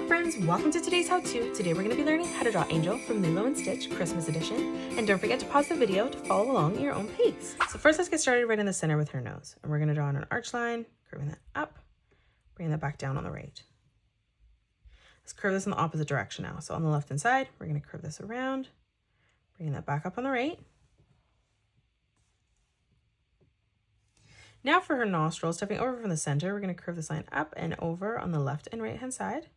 friends, welcome to today's how-to. Today we're going to be learning how to draw Angel from Lilo and Stitch Christmas edition. And don't forget to pause the video to follow along at your own pace. So first let's get started right in the center with her nose. And we're going to draw on an arch line, curving that up, bringing that back down on the right. Let's curve this in the opposite direction now. So on the left hand side, we're going to curve this around, bringing that back up on the right. Now for her nostrils, stepping over from the center, we're going to curve this line up and over on the left and right hand side.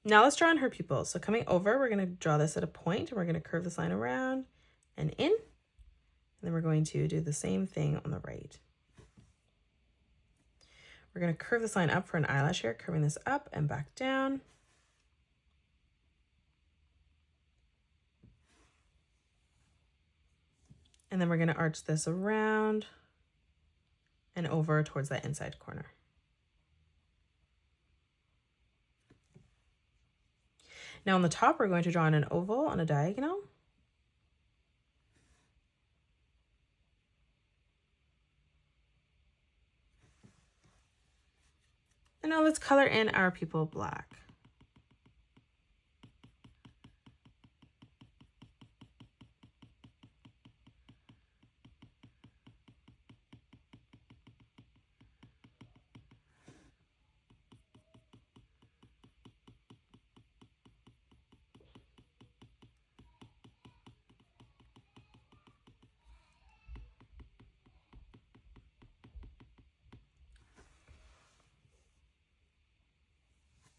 Now let's draw on her pupils. So coming over, we're going to draw this at a point, and we're going to curve this line around and in. And then we're going to do the same thing on the right. We're going to curve this line up for an eyelash here, curving this up and back down. And then we're going to arch this around and over towards that inside corner. Now on the top, we're going to draw in an oval on a diagonal. And now let's color in our pupil black.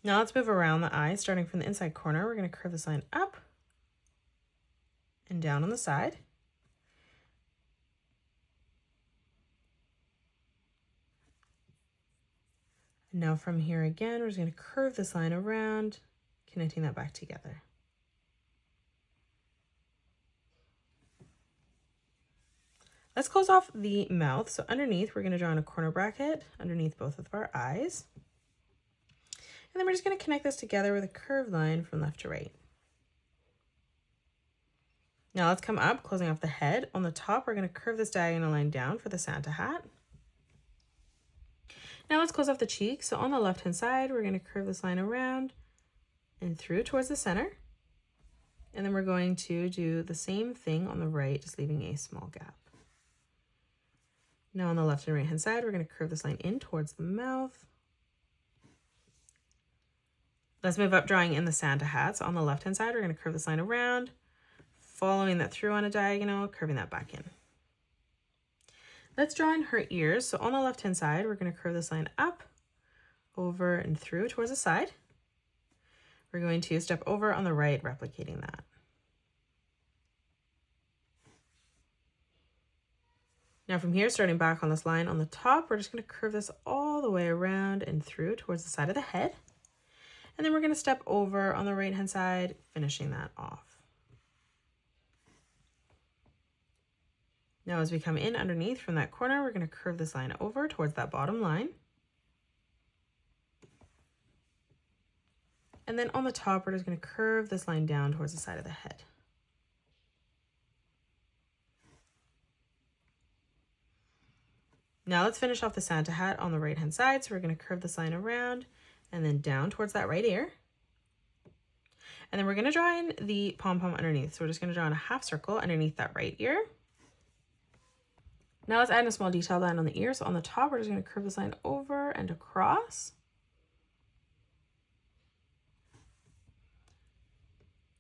Now let's move around the eye, starting from the inside corner. We're going to curve this line up and down on the side. And now from here again, we're just going to curve this line around, connecting that back together. Let's close off the mouth. So underneath, we're going to draw in a corner bracket underneath both of our eyes. And then we're just going to connect this together with a curved line from left to right. Now let's come up, closing off the head. On the top, we're going to curve this diagonal line down for the Santa hat. Now let's close off the cheeks. So on the left-hand side, we're going to curve this line around and through towards the center. And then we're going to do the same thing on the right, just leaving a small gap. Now on the left and right-hand side, we're going to curve this line in towards the mouth. Let's move up, drawing in the Santa hat. So on the left-hand side, we're going to curve this line around, following that through on a diagonal, curving that back in. Let's draw in her ears. So on the left-hand side, we're going to curve this line up, over and through towards the side. We're going to step over on the right, replicating that. Now from here, starting back on this line on the top, we're just going to curve this all the way around and through towards the side of the head. And then we're going to step over on the right-hand side, finishing that off. Now as we come in underneath from that corner, we're going to curve this line over towards that bottom line. And then on the top, we're just going to curve this line down towards the side of the head. Now let's finish off the Santa hat on the right-hand side. So we're going to curve this line around and then down towards that right ear. And then we're going to draw in the pom-pom underneath. So we're just going to draw in a half circle underneath that right ear. Now let's add in a small detail line on the ear. So on the top, we're just going to curve this line over and across.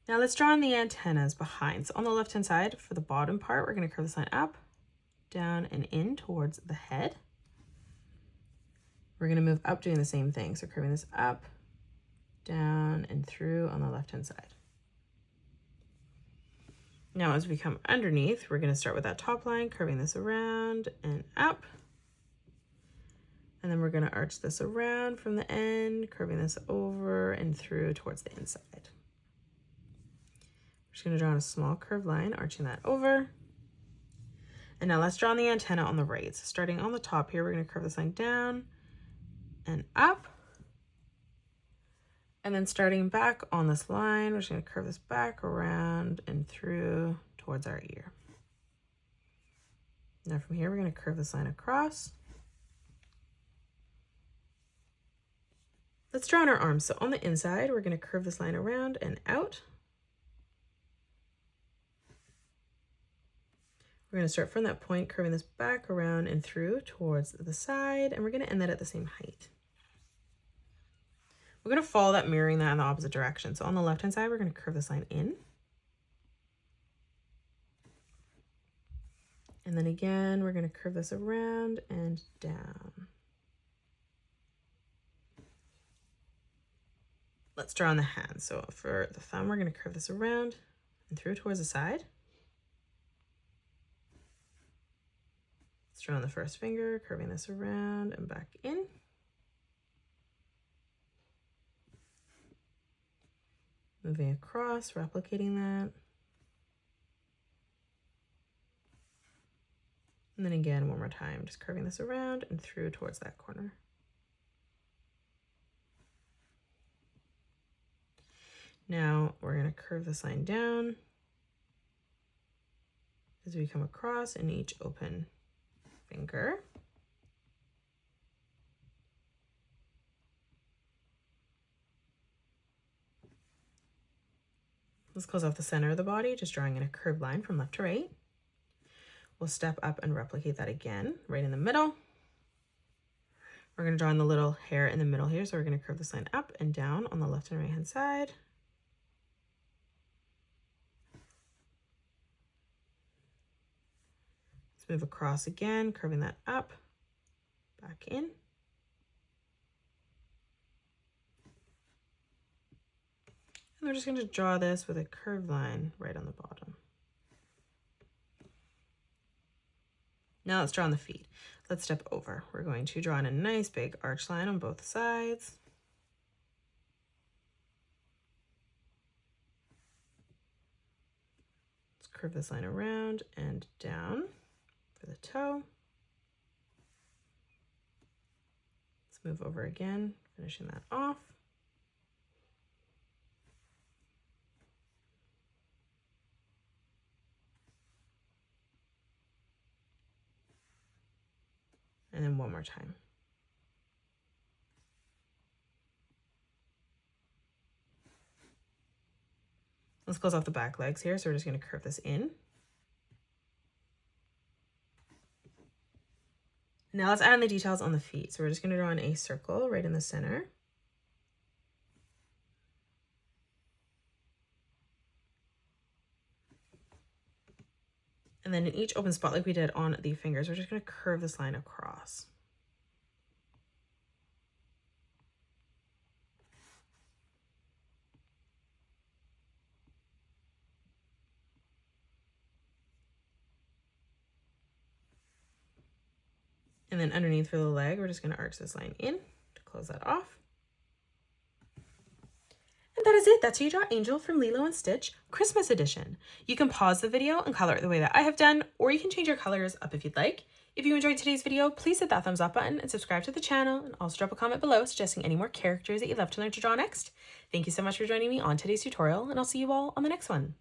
Now let's draw in the antennas behind. So on the left-hand side, for the bottom part, we're going to curve this line up, down, and in towards the head. We're going to move up, doing the same thing. So curving this up, down, and through on the left-hand side. Now as we come underneath, we're going to start with that top line, curving this around and up. And then we're going to arch this around from the end, curving this over and through towards the inside. We're just going to draw in a small curved line, arching that over. And now let's draw on the antenna on the right. So starting on the top here, we're going to curve this line down and up. And then starting back on this line, we're just going to curve this back around and through towards our ear. Now from here, we're going to curve this line across. Let's draw on our arms. So on the inside, we're going to curve this line around and out. We're going to start from that point, curving this back around and through towards the side, and we're going to end that at the same height. We're going to follow that, mirroring that in the opposite direction. So on the left-hand side, we're going to curve this line in. And then again, we're going to curve this around and down. Let's draw on the hand. So for the thumb, we're going to curve this around and through towards the side. Let's draw on the first finger, curving this around and back in. Moving across, replicating that. And then again, one more time, just curving this around and through towards that corner. Now we're going to curve this line down as we come across in each open finger. Let's close off the center of the body, just drawing in a curved line from left to right. We'll step up and replicate that again, right in the middle. We're going to draw in the little hair in the middle here, so we're going to curve this line up and down on the left and right hand side. Let's move across again, curving that up, back in. And we're just going to draw this with a curved line right on the bottom. Now let's draw on the feet. Let's step over. We're going to draw in a nice big arch line on both sides. Let's curve this line around and down for the toe. Let's move over again, finishing that off. And then one more time. Let's close off the back legs here. So we're just going to curve this in. Now let's add in the details on the feet. So we're just going to draw in a circle right in the center. And then in each open spot, like we did on the fingers, we're just going to curve this line across. And then underneath for the leg, we're just going to arch this line in to close that off. And that is it. That's how you draw Angel from Lilo and Stitch Christmas edition. You can pause the video and color it the way that I have done, or you can change your colors up if you'd like. If you enjoyed today's video, please hit that thumbs up button and subscribe to the channel, and also drop a comment below suggesting any more characters that you'd love to learn to draw next. Thank you so much for joining me on today's tutorial, and I'll see you all on the next one.